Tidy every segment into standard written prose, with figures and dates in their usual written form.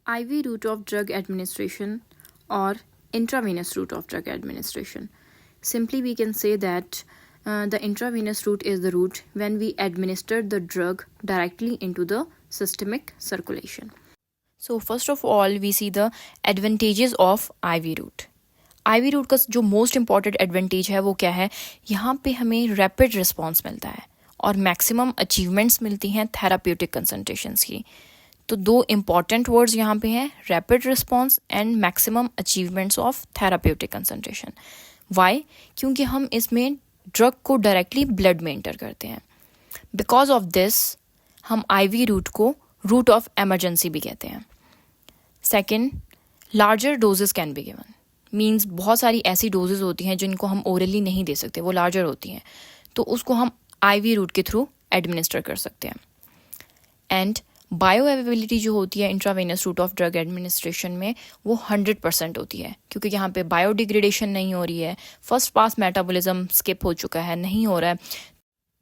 IV route of drug administration or intravenous route of drug administration. Simply, we can say that the intravenous route is the route when we administer the drug directly into the systemic circulation. So first of all, we see the advantages of IV route. IV route का जो most important advantage है वो क्या है, यहाँ पे हमें rapid response मिलता है और मैक्सिमम अचीवमेंट्स मिलती हैं थेराप्यूटिक कंसंट्रेशंस की. तो दो इम्पॉर्टेंट वर्ड्स यहाँ पे हैं, rapid response and maximum achievements of therapeutic concentration. Why? क्योंकि हम इसमें ड्रग को डायरेक्टली ब्लड में एंटर करते हैं. बिकॉज ऑफ दिस हम IV रूट को रूट ऑफ एमरजेंसी भी कहते हैं. Second, larger doses can be given. Means बहुत सारी ऐसी डोजेज होती हैं जिनको हम ओरली नहीं दे सकते, वो लार्जर होती हैं, तो उसको हम IV रूट के थ्रू एडमिनिस्टर कर सकते हैं. एंड बायो अवेलेबिलिटी जो होती है intravenous route of drug administration में वो 100% होती है, क्योंकि यहाँ पे बायोडिग्रेडेशन नहीं हो रही है, फर्स्ट पास मेटाबॉलिज्म स्किप हो चुका है, नहीं हो रहा है.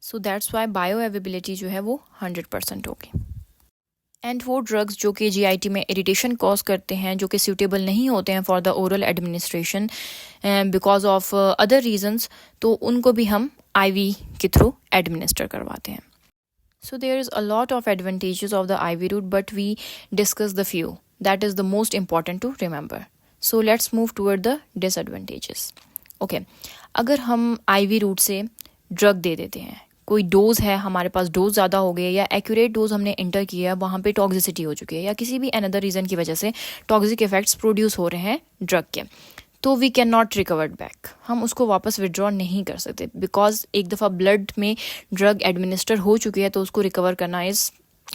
So that's why bio availability जो है वो 100% होगी. एंड वो ड्रग्स जो कि GIT में इरिटेशन कॉज करते हैं, जो कि सूटेबल नहीं होते हैं for the oral administration because of other reasons, तो उनको भी हम IV के थ्रू एडमिनिस्टर करवाते हैं. So there is a lot of advantages of the IV route, but we discuss the few. That is the most important to remember. So let's move toward the disadvantages. Okay, अगर हम IV route से drug दे देते हैं, कोई dose है हमारे पास, dose ज़्यादा हो गई है या एक्यूरेट डोज हमने इंटर किया है, वहाँ पे टॉक्सिसिटी हो चुकी है या किसी भी अनदर रीज़न की वजह से टॉक्सिक इफेक्ट्स प्रोड्यूस हो रहे हैं ड्रग के, तो we can not recover back. हम उसको वापस विड्रॉ नहीं कर सकते बिकॉज एक दफ़ा ब्लड में ड्रग एडमिनिस्टर हो चुकी है, तो उसको रिकवर करना is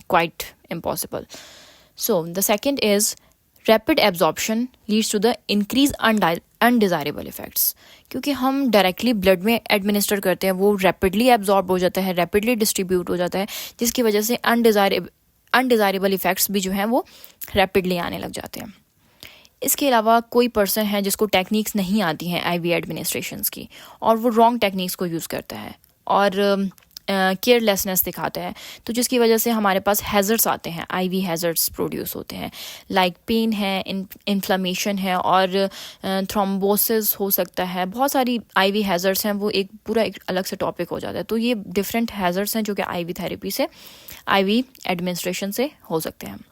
quite impossible. So the second is rapid absorption leads to the increase undesirable effects. क्योंकि हम डायरेक्टली ब्लड में एडमिनिस्टर करते हैं, वो रैपिडली एब्जॉर्ब हो जाता है, रैपिडली डिस्ट्रीब्यूट हो जाता है, जिसकी वजह से अनडिज़ायरेबल इफेक्ट्स भी जो हैं वो रैपिडली आने लग जाते हैं. इसके अलावा कोई पर्सन है जिसको टेक्निक्स नहीं आती हैं IV एडमिनिस्ट्रेशंस की, और वो रॉन्ग टेक्निक्स को यूज़ करता है और केयरलेसनेस दिखाता है, तो जिसकी वजह से हमारे पास हैज़र्ड्स आते हैं, IV हैज़र्ड्स प्रोड्यूस होते हैं, लाइक पेन है, इन्फ्लेमेशन है और थ्रोम्बोसिस हो सकता है. बहुत सारी IV हैज़र्ड्स हैं, वो एक पूरा एक अलग से टॉपिक हो जाता है. तो ये डिफरेंट हैज़र्ड्स हैं जो कि IV थेरेपी से, IV एडमिनिस्ट्रेशन से हो सकते हैं.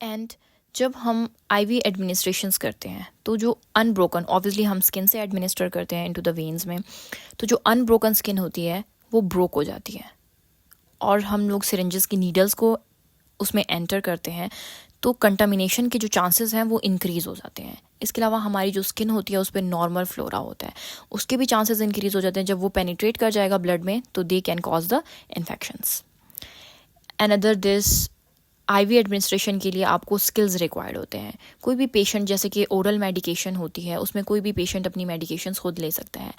एंड जब हम IV एडमिनिस्ट्रेशंस करते हैं तो जो अनब्रोकन, ऑब्वियसली हम स्किन से एडमिनिस्टर करते हैं इनटू द वेन्स में, तो जो अनब्रोकन स्किन होती है वो ब्रोक हो जाती है और हम लोग सिरिंजेस की नीडल्स को उसमें एंटर करते हैं, तो कंटामिनेशन के जो चांसेस हैं वो इंक्रीज़ हो जाते हैं. इसके अलावा हमारी जो स्किन होती है उस पर नॉर्मल फ्लोरा होता है, उसके भी चांसेस इंक्रीज़ हो जाते हैं. जब वो पेनिट्रेट कर जाएगा ब्लड में तो they can cause the infections. Another this IV administration के लिए आपको स्किल्स रिक्वायर्ड होते हैं. कोई भी पेशेंट, जैसे कि ओरल मेडिकेशन होती है, उसमें कोई भी पेशेंट अपनी मेडिकेशंस खुद ले सकता है,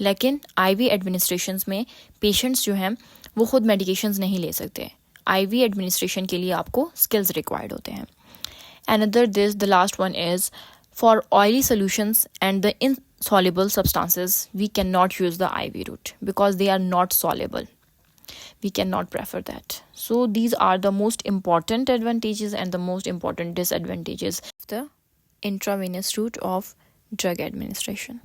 लेकिन IV एडमिनिस्ट्रेशंस में पेशेंट्स जो हैं वो खुद मेडिकेशंस नहीं ले सकते. IV एडमिनिस्ट्रेशन के लिए आपको स्किल्स रिक्वायर्ड होते हैं. Another this, the last one is for oily solutions and the insoluble substances we cannot use the IV route because they are not soluble. We cannot prefer that. So these are the most important advantages and the most important disadvantages of the intravenous route of drug administration.